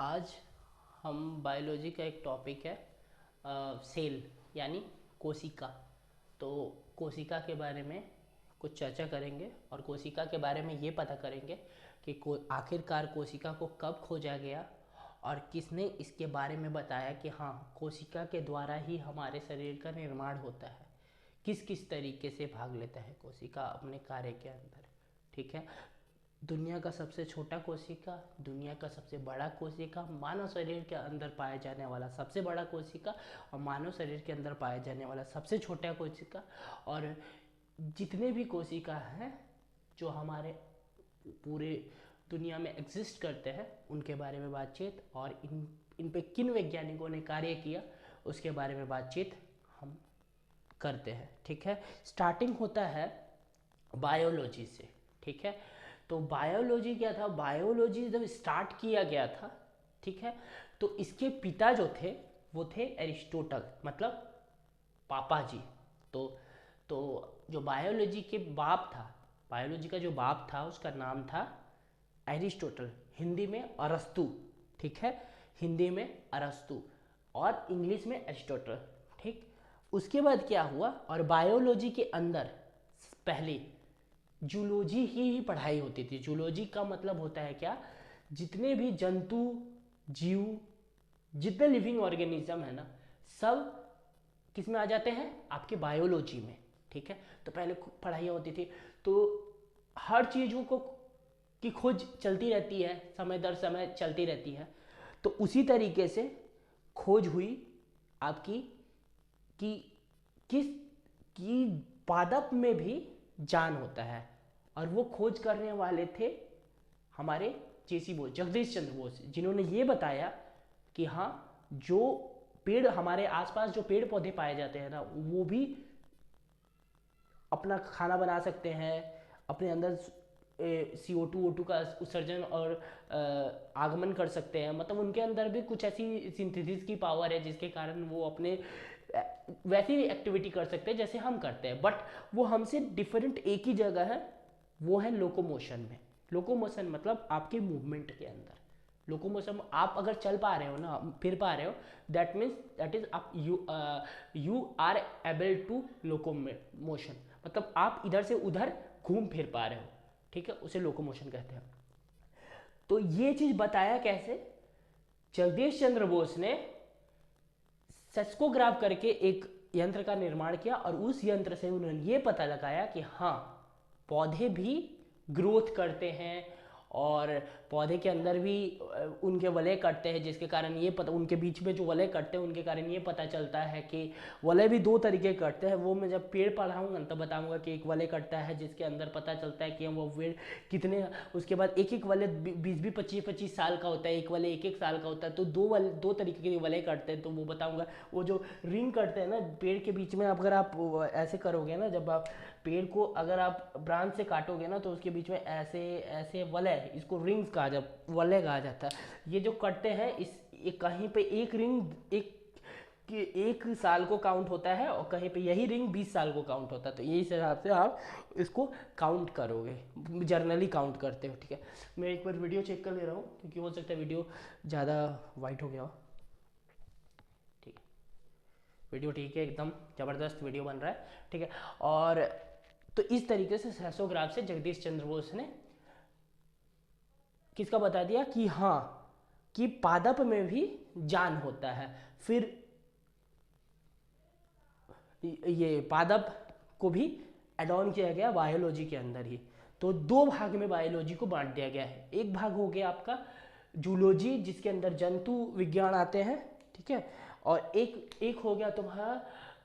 आज हम बायोलॉजी का एक टॉपिक है सेल यानी कोशिका। तो कोशिका के बारे में कुछ चर्चा करेंगे और कोशिका के बारे में ये पता करेंगे कि आखिरकार कोशिका को कब खोजा गया और किसने इसके बारे में बताया कि हाँ, कोशिका के द्वारा ही हमारे शरीर का निर्माण होता है। किस किस तरीके से भाग लेता है कोशिका अपने कार्य के अंदर। ठीक है। दुनिया का सबसे छोटा कोशिका, दुनिया का सबसे बड़ा कोशिका, मानव शरीर के अंदर पाया जाने वाला सबसे बड़ा कोशिका और मानव शरीर के अंदर पाया जाने वाला सबसे छोटा कोशिका, और जितने भी कोशिका हैं जो हमारे पूरे दुनिया में एग्जिस्ट करते हैं उनके बारे में बातचीत, और इन पे किन वैज्ञानिकों ने कार्य किया उसके बारे में बातचीत हम करते हैं। ठीक है। स्टार्टिंग होता है बायोलॉजी से। ठीक है। तो बायोलॉजी क्या था? बायोलॉजी जब स्टार्ट किया गया था, ठीक है, तो इसके पिता जो थे वो थे एरिस्टोटल, मतलब पापा जी। तो तो जो बायोलॉजी के बाप था, बायोलॉजी का जो बाप था उसका नाम था एरिस्टोटल, हिंदी में अरस्तु। ठीक है। हिंदी में अरस्तु और इंग्लिश में एरिस्टोटल। ठीक। उसके बाद क्या हुआ, और बायोलॉजी के अंदर पहले जूलॉजी ही पढ़ाई होती थी। जूलॉजी का मतलब होता है क्या? जितने भी जंतु, जीव, जितने लिविंग ऑर्गेनिज्म है ना, सब किस में आ जाते हैं? आपके बायोलॉजी में। ठीक है। तो पहले पढ़ाई होती थी, तो हर चीज़ों को की खोज चलती रहती है, समय दर समय चलती रहती है। तो उसी तरीके से खोज हुई आपकी कि किस की पादप में भी जान होता है, और वो खोज करने वाले थे हमारे जेसी बोस, जगदीश चंद्र बोस, जिन्होंने ये बताया कि हाँ, जो पेड़ हमारे आसपास जो पेड़ पौधे पाए जाते हैं ना, वो भी अपना खाना बना सकते हैं, अपने अंदर CO2 O2 का उत्सर्जन और आगमन कर सकते हैं। मतलब उनके अंदर भी कुछ ऐसी सिंथेसिस की पावर है जिसके कारण वो अपने वैसी एक्टिविटी कर सकते हैं जैसे हम करते हैं, बट वो हमसे डिफरेंट एक ही जगह है, वो है लोकोमोशन में। लोकोमोशन मतलब आपके मूवमेंट के अंदर। लोकोमोशन, आप अगर चल पा रहे हो ना, फिर पा रहे हो, दैट मीन्स दैट इज आप you are able to locomotion, मतलब आप इधर से उधर घूम फिर पा रहे हो। ठीक है, उसे लोकोमोशन कहते हैं। तो ये चीज बताया कैसे? जगदीश चंद्र बोस ने सेस्कोग्राफ करके एक यंत्र का निर्माण किया, और उस यंत्र से उन्होंने ये पता लगाया कि हाँ, पौधे भी ग्रोथ करते हैं, और पौधे के अंदर भी उनके वलय कटते हैं, जिसके कारण ये पता, उनके बीच में जो वलय कटते हैं उनके कारण ये पता चलता है कि वलय भी दो तरीके कटते हैं। वो मैं जब पेड़ पढ़ाऊंगा तब बताऊंगा कि एक वलय कटता है जिसके अंदर पता चलता है कि वो पेड़ कितने, उसके बाद एक एक वलय 20-25 साल का होता है, एक वलय 1-1 साल का होता है। तो दो तरीके के वलय कटते हैं, तो वो बताऊंगा। वो जो रिंग कटते हैं ना पेड़ के बीच में, अगर आप ऐसे करोगे ना, जब आप पेड़ को अगर आप ब्रांच से काटोगे ना, तो उसके बीच में ऐसे ऐसे वलय, इसको रिंग्स कहा जाता, वलय कहा जाता है। ये जो कटते हैं, इस कहीं पे एक रिंग एक साल को काउंट होता है, और कहीं पे यही रिंग 20 साल को काउंट होता है। तो इस हिसाब से आप इसको काउंट करोगे, जर्नली काउंट करते हो। ठीक है। मैं एक बार वीडियो चेक कर ले रहा हूँ, क्योंकि हो सकता है वीडियो ज़्यादा वाइट हो गया हो। ठीक है, वीडियो ठीक है, एकदम ज़बरदस्त वीडियो बन रहा है। ठीक है। और तो इस तरीके से सेस्कोग्राफ से जगदीश चंद्र बोस ने किसका बता दिया कि हाँ, कि पादप में भी जान होता है। फिर ये पादप को भी एड ऑन किया गया बायोलॉजी के अंदर ही। तो दो भाग में बायोलॉजी को बांट दिया गया है। एक भाग हो गया आपका जूलॉजी, जिसके अंदर जंतु विज्ञान आते हैं। ठीक है। और एक एक हो गया तुम्हारा,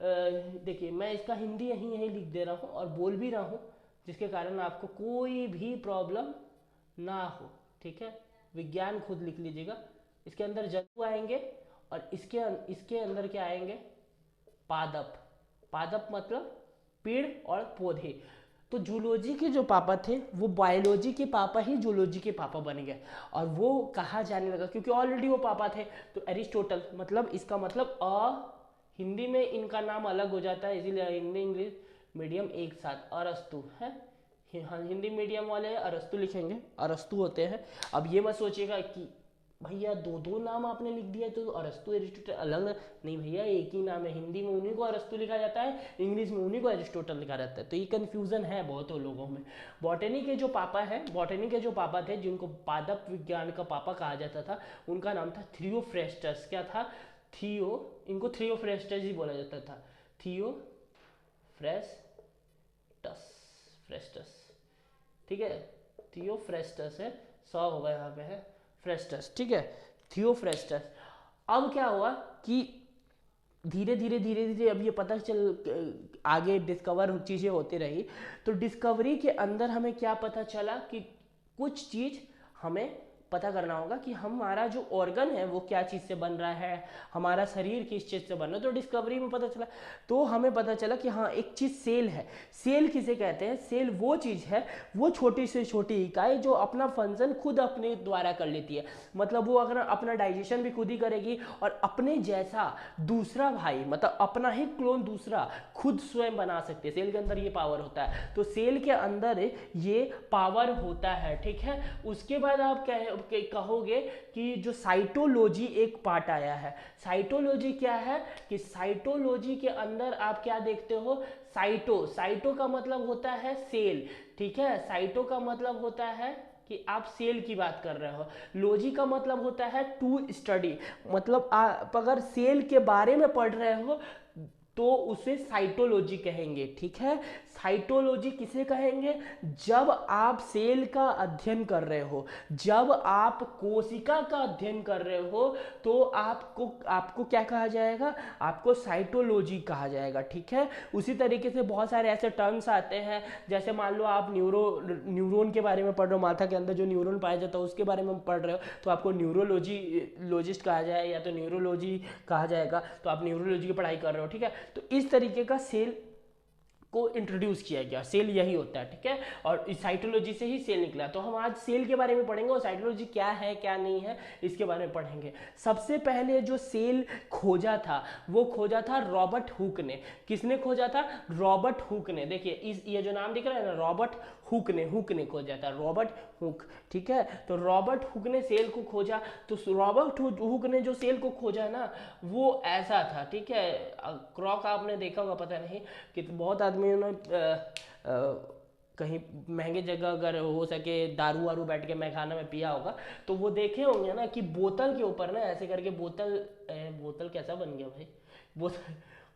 देखिए मैं इसका हिंदी यहीं यहीं लिख दे रहा हूँ और बोल भी रहा हूँ, जिसके कारण आपको कोई भी प्रॉब्लम ना हो। ठीक है। विज्ञान खुद लिख लीजिएगा। इसके अंदर जंतु आएंगे, और इसके अंदर क्या आएंगे? पादप। पादप मतलब पेड़ और पौधे। तो जूलॉजी के जो पापा थे वो बायोलॉजी के पापा ही जूलॉजी के पापा बन गए, और वो कहा जाने लगा क्योंकि ऑलरेडी वो पापा थे। तो एरिस्टोटल, मतलब इसका मतलब हिंदी में इनका नाम अलग हो जाता है, इसीलिए हिंदी इंग्लिश मीडियम एक साथ अरस्तु है। हिंदी मीडियम वाले अरस्तु लिखेंगे, अरस्तु होते हैं। अब ये मत सोचिएगा कि भैया दो दो नाम आपने लिख दिया, तो अरस्तु एरिस्टोटल अलग अलग नहीं भैया, एक ही नाम है। हिंदी में उन्हीं को अरस्तु लिखा जाता है, इंग्लिश में उन्हीं को एरिस्टोटल लिखा जाता है। तो ये कन्फ्यूजन है बहुत लोगों में। बॉटनी के जो पापा हैं, बॉटनी के जो पापा थे, जिनको पादप विज्ञान का पापा कहा जाता था, उनका नाम था थियोफ्रेस्टस। क्या था? थियो, इनको थियोफ्रेस्टस ही बोला जाता था। थियोफ्रेस्टस, फ्रेस्टस, ठीक है, थियोफ्रेस्टस है, 100 होगा यहाँ पे है फ्रेस्टस, ठीक है, थियोफ्रेस्टस। अब क्या हुआ कि धीरे धीरे धीरे धीरे अब ये पता चल आगे डिस्कवर चीज़ें होती रही। तो डिस्कवरी के अंदर हमें क्या पता चला कि कुछ चीज़ हमें पता करना होगा कि हमारा जो ऑर्गन है वो क्या चीज़ से बन रहा है, हमारा शरीर किस चीज़ से बन रहा है। तो डिस्कवरी में पता चला, तो हमें पता चला कि हाँ एक चीज़ सेल है। सेल किसे कहते हैं? सेल वो चीज़ है, वो छोटी से छोटी इकाई जो अपना फंक्शन खुद अपने द्वारा कर लेती है। मतलब वो अगर अपना डाइजेशन भी खुद ही करेगी और अपने जैसा दूसरा भाई, मतलब अपना ही क्लोन दूसरा खुद स्वयं बना सकते हैं। सेल के अंदर ये पावर होता है। तो सेल के अंदर ये पावर होता है, ठीक है। उसके बाद आप कहोगे कि जो साइटोलॉजी एक पार्ट आया है। साइटोलॉजी क्या है कि साइटोलॉजी के अंदर आप क्या देखते हो? साइटो, साइटो का मतलब होता है सेल, ठीक है। साइटो का मतलब होता है कि आप सेल की बात कर रहे हो। लॉजी का मतलब होता है टू स्टडी, मतलब आप अगर सेल के बारे में पढ़ रहे हो तो उसे साइटोलॉजी कहेंगे, ठीक है। साइटोलॉजी किसे कहेंगे? जब आप सेल का अध्ययन कर रहे हो, जब आप कोशिका का अध्ययन कर रहे हो, तो आपको क्या कहा जाएगा? आपको साइटोलॉजी कहा जाएगा, ठीक है। उसी तरीके से बहुत सारे ऐसे टर्म्स आते हैं, जैसे मान लो आप न्यूरॉन के बारे में पढ़ रहे हो, माथा के अंदर जो न्यूरॉन पाया जाता है उसके बारे में पढ़ रहे हो, तो आपको न्यूरोलॉजिस्ट कहा जाए या तो न्यूरोलॉजी कहा जाएगा। तो आप न्यूरोलॉजी की पढ़ाई कर रहे हो, ठीक है। तो इस तरीके का सेल को इंट्रोड्यूस किया गया। सेल यही होता है, ठीक है। और साइटोलॉजी से ही सेल निकला। तो हम आज सेल के बारे में पढ़ेंगे और साइटोलॉजी क्या है क्या नहीं है इसके बारे में पढ़ेंगे। सबसे पहले जो सेल खोजा था वो खोजा था रॉबर्ट हुक ने। किसने खोजा था? रॉबर्ट हुक ने। देखिए ये जो नाम दिख रहा है ना, रॉबर्ट हुक ने खोजा था, रॉबर्ट हुक, ठीक है। तो रॉबर्ट हुक ने सेल को खोजा। तो रॉबर्ट हुक ने जो सेल को खोजा ना, वो ऐसा था, ठीक है। क्रॉक आपने देखा होगा, पता नहीं कि बहुत आदमी कहीं महंगे जगह अगर हो सके दारू वारू बैठ के मैखाना में पिया होगा, तो वो देखे होंगे ना कि बोतल के ऊपर ना ऐसे करके बोतल कैसा बन गया भाई,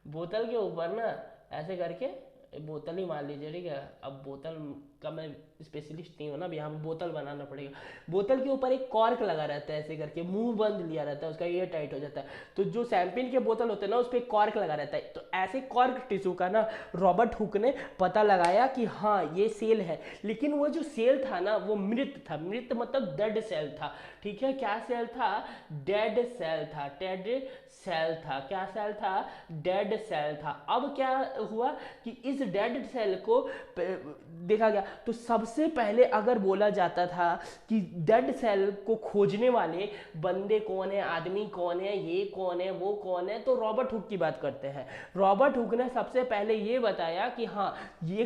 बोतल के ऊपर ना ऐसे करके, बोतल ही मान लीजिए, ठीक है। अब बोतल का मैं स्पेशलिस्ट नहीं हूँ ना, अब यहाँ पे बोतल बनाना पड़ेगा। बोतल के ऊपर एक कॉर्क लगा रहता है, ऐसे करके मुंह बंद लिया रहता है, उसका एयर टाइट हो जाता है। तो जो शैंपेन के बोतल होते हैं ना, उस पर एक कॉर्क लगा रहता है। तो ऐसे कॉर्क टिश्यू का ना रॉबर्ट हुक ने पता लगाया कि हाँ ये सेल है। लेकिन वो जो सेल था ना वो मृत था। मृत मतलब डेड सेल था, ठीक है। क्या सेल था? डेड सेल था, डेड सेल था। क्या सेल था? डेड सेल था। अब क्या हुआ कि इस डेड सेल को देखा गया। तो सबसे पहले अगर बोला जाता था कि डेड सेल को खोजने वाले बंदे कौन है, आदमी कौन है, ये कौन है, वो कौन है, तो रॉबर्ट हुक की बात करते हैं। रॉबर्ट हुक ने सबसे पहले ये बताया कि हाँ ये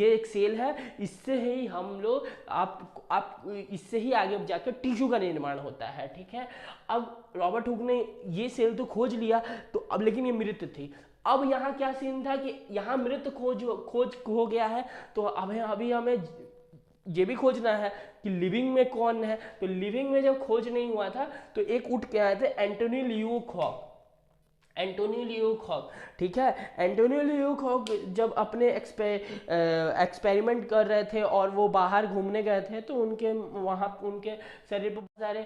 एक सेल है, इससे ही हम लोग आप इससे ही आगे जाकर टिश्यू का निर्माण होता है, ठीक है। अब रॉबर्ट हुक ने ये सेल तो खोज लिया, तो अब लेकिन ये मृत थी। अब यहाँ क्या सीन था कि यहाँ मृत खोज हो गया है, तो अभी हमें ये भी खोजना है कि लिविंग में कौन है। तो लिविंग में जब खोज नहीं हुआ था तो एक उठ के आए थे एंटोनी ल्यूकॉक। एंटोनी ल्यूकॉक, ठीक है। एंटोनी ल्यूकॉक जब अपने एक्सपेरिमेंट कर रहे थे और वो बाहर घूमने गए थे, तो उनके शरीर पर बहुत सारे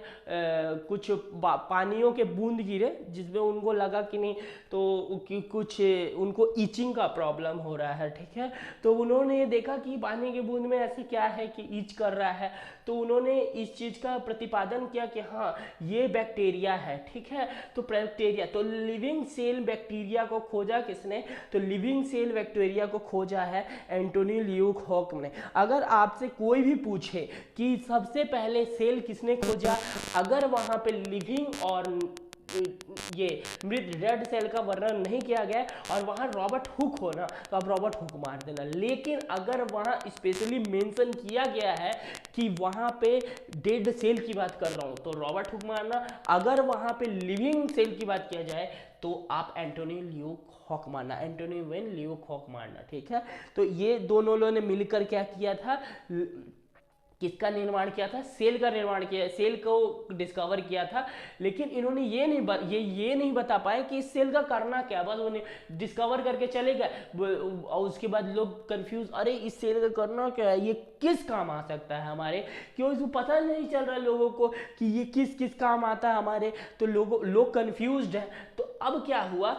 कुछ पानियों के बूंद गिरे, जिसमें उनको लगा कि नहीं तो कुछ उनको ईचिंग का प्रॉब्लम हो रहा है, ठीक है। तो उन्होंने ये देखा कि पानी के बूंद में ऐसे क्या है कि ईच कर रहा है। तो उन्होंने इस चीज़ का प्रतिपादन किया कि हाँ ये बैक्टीरिया है, ठीक है। तो बैक्टीरिया, तो लिविंग सेल बैक्टीरिया को खोजा किसने? तो लिविंग सेल बैक्टीरिया को खोजा है एंटोनी ल्यूकॉक ने। अगर आपसे कोई भी पूछे कि सबसे पहले सेल किसने खोजा, अगर वहां पे लिविंग और ये मृत डेड सेल का वर्णन नहीं किया गया और वहां रॉबर्ट हुक हो ना, तो आप रॉबर्ट हुक मार देना। लेकिन अगर वहां स्पेशली मेंशन किया गया है कि वहाँ पे डेड सेल की बात कर रहा हूँ तो रॉबर्ट हुक मारना, अगर वहाँ पे लिविंग सेल की बात किया जाए तो आप एंटोनी ल्यूक मारना, एंटोनी वेन ल्यूक मारना, ठीक है। तो ये दोनों लोगों ने मिलकर क्या किया था, किसका निर्माण किया था, सेल का निर्माण किया, सेल को डिस्कवर किया था। लेकिन इन्होंने ये नहीं बता पाए कि इस सेल का करना क्या, बस उन्हें डिस्कवर करके चले गए और उसके बाद लोग कंफ्यूज, अरे इस सेल का करना क्या है, ये किस काम आ सकता है हमारे, क्यों इसको पता नहीं चल रहा है लोगों को कि ये किस किस काम आता है हमारे, तो लोग कंफ्यूज्ड है। तो अब क्या हुआ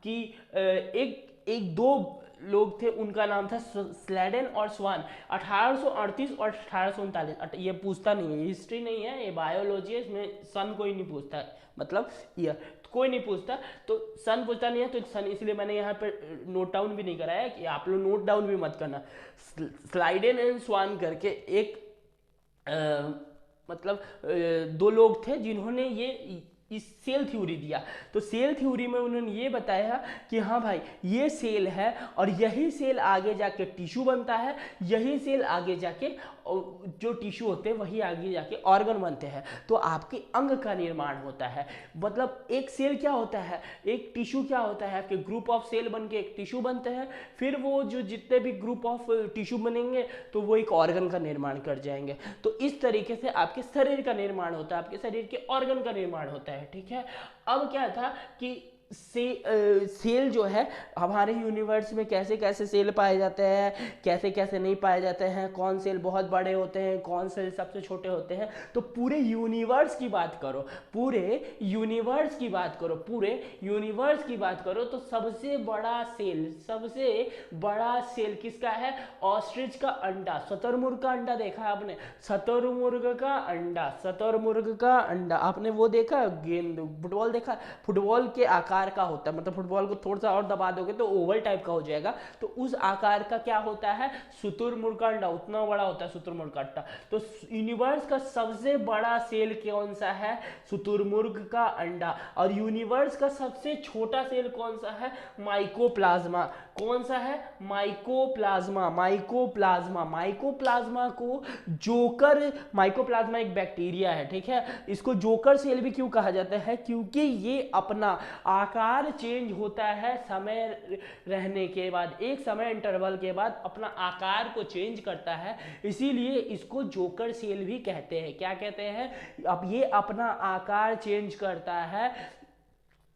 कि एक दो लोग थे, उनका नाम था स्लेडन और स्वान, 1838 और 1839। ये पूछता नहीं है, हिस्ट्री नहीं है, ये बायोलॉजी है, इसमें सन कोई नहीं पूछता, मतलब ईयर कोई नहीं पूछता, तो सन पूछता नहीं है, तो सन इसलिए मैंने यहाँ पर नोट डाउन भी नहीं कराया कि आप लोग नोट डाउन भी मत करना। स्लाइडन एंड स्वान करके एक मतलब दो लोग थे जिन्होंने ये इस सेल थ्योरी दिया। तो सेल थ्योरी में उन्होंने ये बताया कि हाँ भाई ये सेल है और यही सेल आगे जाके टिश्यू बनता है, यही सेल आगे जाके जो टिश्यू होते हैं वही आगे जाके ऑर्गन बनते हैं, तो आपके अंग का निर्माण होता है। मतलब एक सेल क्या होता है, एक टिश्यू क्या होता है, आपके ग्रुप ऑफ सेल बन के एक टिश्यू बनते हैं, फिर वो जो जितने भी ग्रुप ऑफ टिश्यू बनेंगे तो वो एक ऑर्गन का निर्माण कर जाएंगे। तो इस तरीके से आपके शरीर का निर्माण होता है, आपके शरीर के ऑर्गन का निर्माण होता है, ठीक है। अब क्या था कि सेल जो है हमारे यूनिवर्स में कैसे कैसे सेल पाए जाते हैं, कैसे कैसे नहीं पाए जाते हैं, कौन सेल बहुत बड़े होते हैं, कौन सेल सबसे छोटे होते हैं, तो पूरे यूनिवर्स की बात करो, पूरे यूनिवर्स की बात करो, पूरे यूनिवर्स की बात करो तो सबसे बड़ा सेल किसका है, ऑस्ट्रिच का अंडा, शतुरमुर्ग का अंडा देखा है आपने, शतुरमुर्ग का अंडा आपने वो देखा, गेंद फुटबॉल देखा, फुटबॉल के आकार का होता है, मतलब फुटबॉल को थोड़ा सा और दबा दोगे तो ओवल टाइप का हो जाएगा, तो उस आकार का क्या होता है, शुतुरमुर्ग का अंडा, उतना बड़ा होता है शुतुरमुर्ग का अंडा। तो यूनिवर्स का सबसे बड़ा सेल कौन सा है, शुतुरमुर्ग का अंडा। और यूनिवर्स का सबसे छोटा सेल कौन सा है, माइकोप्लाज्मा। कौन सा है, माइकोप्लाज्मा। माइकोप्लाज्मा को जोकर, माइकोप्लाज्मा एक बैक्टीरिया है, ठीक है, इसको जोकर सेल भी क्यों कहा जाता है, क्योंकि ये अपना आकार चेंज होता है समय रहने के बाद, एक समय इंटरवल के बाद अपना आकार को चेंज करता है, इसीलिए इसको जोकर सेल भी कहते हैं। क्या कहते हैं, अब ये अपना आकार चेंज करता है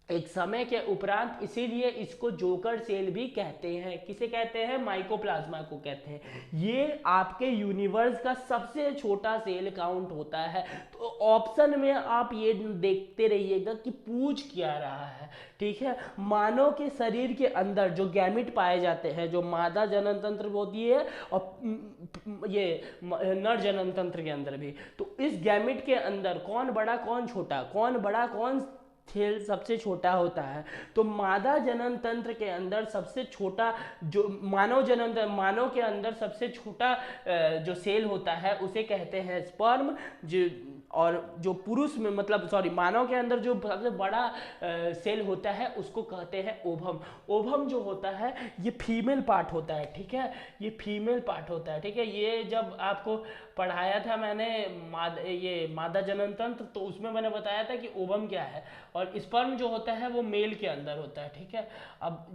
एक समय के उपरांत, इसीलिए इसको जोकर सेल भी कहते हैं। किसे कहते हैं, माइकोप्लाज्मा को कहते हैं। ये आपके यूनिवर्स का सबसे छोटा सेल काउंट होता है। तो ऑप्शन में आप ये देखते रहिएगा कि पूछ क्या रहा है, ठीक है। मानव के शरीर के अंदर जो गैमिट पाए जाते हैं, जो मादा जनन तंत्र होती है और ये नर जनन तंत्र के अंदर भी, तो इस गैमिट के अंदर कौन बड़ा कौन छोटा, कौन बड़ा कौन सेल सबसे छोटा होता है, तो मादा जनन तंत्र के अंदर सबसे छोटा जो मानव के अंदर सबसे छोटा जो सेल होता है उसे कहते हैं स्पर्म। और जो पुरुष में मानव के अंदर जो सबसे बड़ा सेल होता है उसको कहते हैं ओवम। ओवम जो होता है ये फीमेल पार्ट होता है, ठीक है, ये फीमेल पार्ट होता है, ठीक है। ये जब आपको पढ़ाया था मैंने मादा जनन तंत्र, तो उसमें मैंने बताया था कि ओवम क्या है, और स्पर्म जो होता है वो मेल के अंदर होता है, ठीक है। अब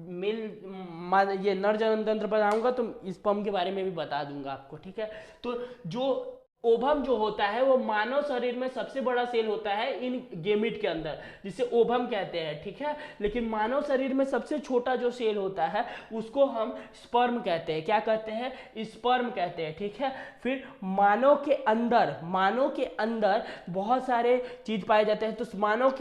ये नर जनन तंत्र पर आऊँगा तो स्पर्म के बारे में भी बता दूंगा आपको, ठीक है। तो जो ओवम जो होता है वो मानव शरीर में सबसे बड़ा सेल होता है इन गैमेट के अंदर, जिसे ओवम कहते हैं, ठीक है। लेकिन मानव शरीर में सबसे छोटा जो सेल होता है उसको हम स्पर्म कहते हैं। क्या कहते हैं, स्पर्म कहते हैं, ठीक है। फिर मानव के अंदर बहुत सारे चीज पाए जाते हैं। तो मानव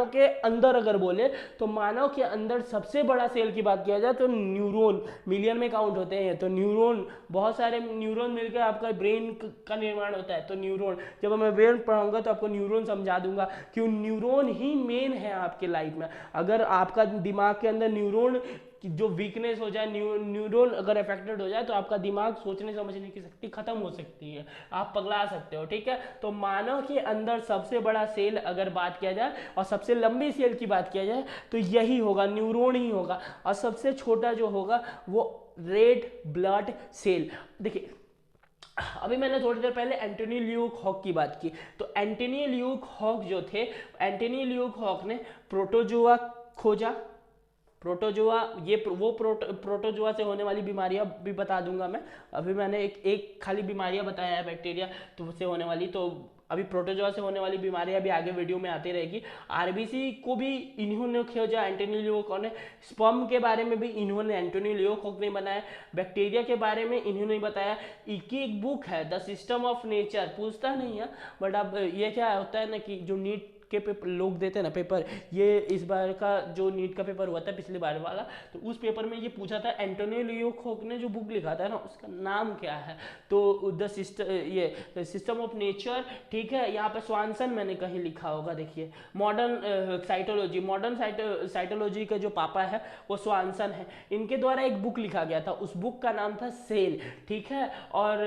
के अंदर अगर बोले तो मानव के अंदर सबसे बड़ा सेल की बात किया जाए तो न्यूरॉन मिलियन में काउंट होते हैं। तो न्यूरॉन, बहुत सारे न्यूरॉन मिलकर आपका ब्रेन का निर्माण होता है। तो न्यूरॉन, जब मैं ब्रेन पढ़ाऊंगा तो आपको न्यूरॉन समझा दूंगा, क्यों न्यूरॉन ही मेन है आपके लाइफ में। अगर आपका दिमाग के अंदर न्यूरॉन की जो वीकनेस हो जाए, न्यूरॉन अगर अफेक्टेड हो जाए तो आपका दिमाग सोचने समझने की शक्ति खत्म हो सकती है, आप पगला सकते हो, ठीक है। तो मानव के अंदर सबसे बड़ा सेल अगर बात किया जाए और सबसे लंबी सेल की बात किया जाए तो यही होगा, न्यूरॉन ही होगा। और सबसे छोटा जो होगा वो रेड ब्लड सेल। देखिए अभी मैंने थोड़ी देर पहले एंटोनी ल्यूक हॉक की बात की, तो एंटोनी ल्यूक हॉक जो थे, एंटोनी ल्यूक हॉक ने प्रोटोजोआ खोजा। प्रोटोजोआ, ये वो प्रोटोजोआ से होने वाली बीमारियां भी बता दूंगा मैं। अभी मैंने एक खाली बीमारियां बताया है बैक्टीरिया तो से होने वाली, तो अभी प्रोटोजोआ से होने वाली बीमारियां भी आगे वीडियो में आती रहेगी। आरबीसी को भी इन्होंने खोजा, एंटोनी ल्यूक ने। स्पर्म के बारे में भी इन्होंने, एंटोनी ल्यूक ने बनाया। बैक्टीरिया के बारे में इन्होंने बताया। इनकी एक बुक है द सिस्टम ऑफ नेचर, पूछता नहीं है बट अब ये क्या होता है ना कि जो नीट के पेपर लोग देते हैं ना पेपर, ये इस बार का जो नीट का पेपर हुआ था पिछली बार वाला, तो उस पेपर में ये पूछा था एंटोनी ल्यूक ने जो बुक लिखा था ना उसका नाम क्या है, तो द सिस्टम ऑफ नेचर, ठीक है। यहाँ पे स्वानसन मैंने कहीं लिखा होगा, देखिए मॉडर्न साइटोलॉजी के जो पापा है वो स्वानसन है, इनके द्वारा एक बुक लिखा गया था, उस बुक का नाम था सेल, ठीक है। और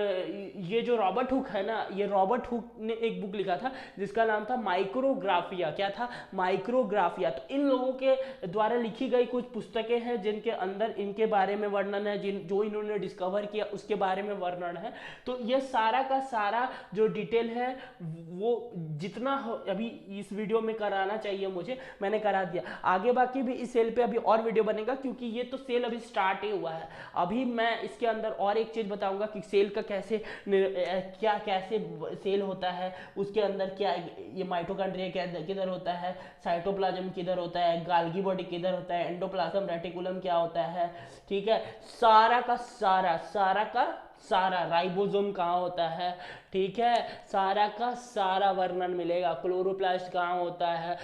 ये जो रॉबर्ट हुक है ना, ये रॉबर्ट हुक ने एक बुक लिखा था जिसका नाम था माइक्रोग्राफिया। क्या था? माइक्रोग्राफिया। तो इन लोगों के द्वारा लिखी गई कुछ पुस्तकें हैं जिनके अंदर इनके बारे में वर्णन है, जो इन्होंने डिस्कवर किया उसके बारे में वर्णन है। तो ये सारा का सारा जो डिटेल है वो जितना अभी इस वीडियो में कराना चाहिए मुझे, मैंने करा दिया। आगे बाकी भी इस सेल पे अभी और वीडियो बनेगा, क्योंकि ये तो सेल अभी स्टार्ट ही हुआ है। अभी मैं इसके अंदर और एक चीज बताऊंगा कि सेल का कैसे सेल होता है, उसके अंदर क्या ये माइटोकॉन्ड्रिया किधर होता है, साइटोप्लाज्म किधर होता है, गाल्गी बॉडी किधर होता है, एंडोप्लाज्म रेटिकुलम क्या होता है, ठीक है। सारा का सारा राइबोसोम कहाँ होता है, ठीक है, सारा का सारा वर्णन मिलेगा। क्लोरोप्लास्ट कहाँ होता है,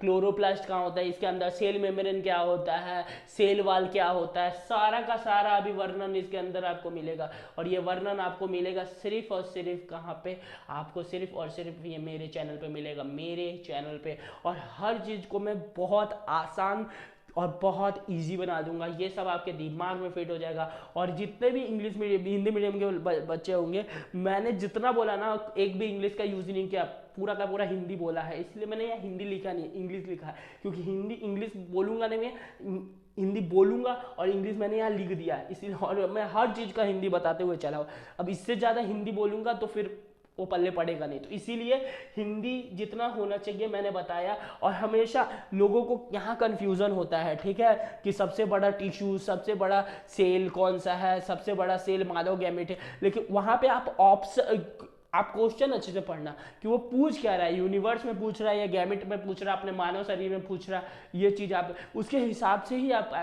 क्लोरोप्लास्ट कहाँ होता है, इसके अंदर सेल मेम्ब्रेन क्या होता है, सेल वाल क्या होता है, सारा का सारा अभी वर्णन इसके अंदर आपको मिलेगा। और ये वर्णन आपको मिलेगा सिर्फ और सिर्फ कहाँ पे, आपको सिर्फ और सिर्फ ये मेरे चैनल पे मिलेगा, मेरे चैनल पे। और हर चीज़ को मैं बहुत आसान और बहुत इजी बना दूंगा, ये सब आपके दिमाग में फिट हो जाएगा। और जितने भी इंग्लिश मीडियम हिंदी मीडियम के बच्चे होंगे, मैंने जितना बोला ना एक भी इंग्लिश का यूज़ नहीं किया, पूरा का पूरा हिंदी बोला है, इसलिए मैंने यहाँ हिंदी लिखा नहीं, इंग्लिश लिखा है, क्योंकि हिंदी इंग्लिश बोलूँगा नहीं मैं, हिंदी बोलूँगा और इंग्लिश मैंने यहाँ लिख दिया है, इसलिए। और मैं हर चीज़ का हिंदी बताते हुए चला हूँ। अब इससे ज़्यादा हिंदी बोलूँगा तो फिर वो पल्ले पड़ेगा नहीं, तो इसीलिए हिंदी जितना होना चाहिए मैंने बताया। और हमेशा लोगों को यहाँ कंफ्यूजन होता है, ठीक है, कि सबसे बड़ा टिश्यू, सबसे बड़ा सेल कौन सा है, सबसे बड़ा सेल मानव गैमेट है, लेकिन वहाँ पे आप क्वेश्चन अच्छे से पढ़ना कि वो पूछ क्या रहा है, यूनिवर्स में पूछ रहा है या गैमेट में पूछ रहा है, अपने मानव शरीर में पूछ रहा है, ये चीज़ आप उसके हिसाब से ही आप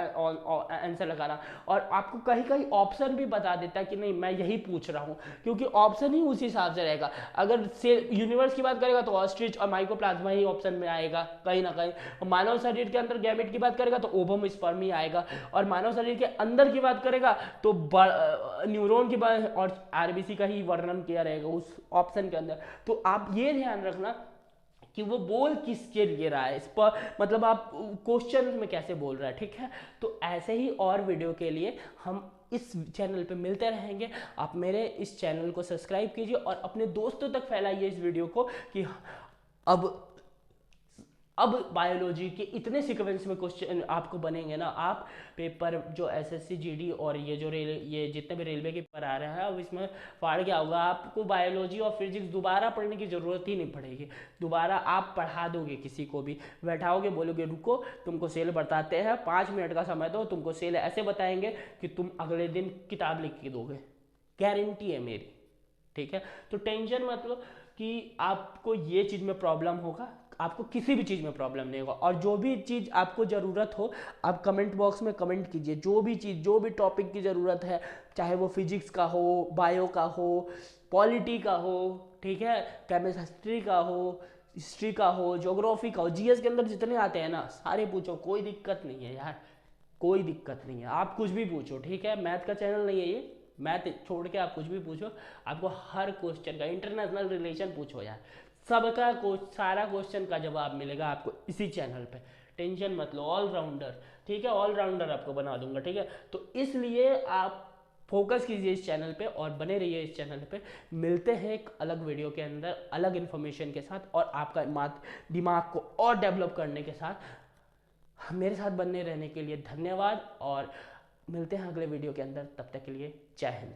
आंसर लगाना। और आपको कहीं कहीं ऑप्शन भी बता देता है कि नहीं मैं यही पूछ रहा हूँ, क्योंकि ऑप्शन ही उस हिसाब से रहेगा। अगर से यूनिवर्स की बात करेगा तो ऑस्ट्रिच और माइकोप्लाज्मा ही ऑप्शन में आएगा कहीं ना कहीं, मानव शरीर के अंदर गैमेट की बात करेगा तो ओवम स्पर्म ही आएगा, और मानव शरीर के अंदर की बात करेगा तो न्यूरॉन की बात और आरबीसी का ही वर्णन किया रहेगा उस ऑप्शन के अंदर। तो आप ये ध्यान रखना कि वो बोल किसके लिए रहा है, इस पर मतलब आप क्वेश्चन में कैसे बोल रहा है, ठीक है। तो ऐसे ही और वीडियो के लिए हम इस चैनल पे मिलते रहेंगे। आप मेरे इस चैनल को सब्सक्राइब कीजिए और अपने दोस्तों तक फैलाइए इस वीडियो को कि अब बायोलॉजी के इतने सीक्वेंस में क्वेश्चन आपको बनेंगे ना, आप पेपर जो एसएससी जीडी और ये जितने भी रेलवे के पेपर आ रहे हैं, अब इसमें फाड़ क्या होगा, आपको बायोलॉजी और फिजिक्स दोबारा पढ़ने की ज़रूरत ही नहीं पड़ेगी। दोबारा आप पढ़ा दोगे, किसी को भी बैठाओगे, बोलोगे रुको तुमको सेल बताते हैं, 5 मिनट का समय दो, तुमको सेल ऐसे बताएंगे कि तुम अगले दिन किताब लिख के दोगे, गारंटी है मेरी, ठीक है। तो टेंशन मत लो कि आपको ये चीज़ में प्रॉब्लम होगा, आपको किसी भी चीज़ में प्रॉब्लम नहीं होगा। और जो भी चीज़ आपको ज़रूरत हो आप कमेंट बॉक्स में कमेंट कीजिए, जो भी चीज़, जो भी टॉपिक की ज़रूरत है, चाहे वो फिजिक्स का हो, बायो का हो, पॉलिटी का हो, ठीक है, केमिस्ट्री का हो, हिस्ट्री का हो, ज्योग्राफी का हो, जीएस के अंदर जितने आते हैं ना सारे पूछो, कोई दिक्कत नहीं है यार, कोई दिक्कत नहीं है, आप कुछ भी पूछो, ठीक है। मैथ का चैनल नहीं है ये, मैथ छोड़ के आप कुछ भी पूछो, आपको हर क्वेश्चन का, इंटरनेशनल रिलेशन पूछो यार, सबका सारा क्वेश्चन का जवाब मिलेगा आपको इसी चैनल पे, टेंशन मत लो। ऑलराउंडर, ठीक है, ऑलराउंडर आपको बना दूंगा, ठीक है। तो इसलिए आप फोकस कीजिए इस चैनल पे और बने रहिए इस चैनल पे। मिलते हैं एक अलग वीडियो के अंदर अलग इन्फॉर्मेशन के साथ और आपका दिमाग को और डेवलप करने के साथ। मेरे साथ बने रहने के लिए धन्यवाद और मिलते हैं अगले वीडियो के अंदर, तब तक के लिए जय हिंद।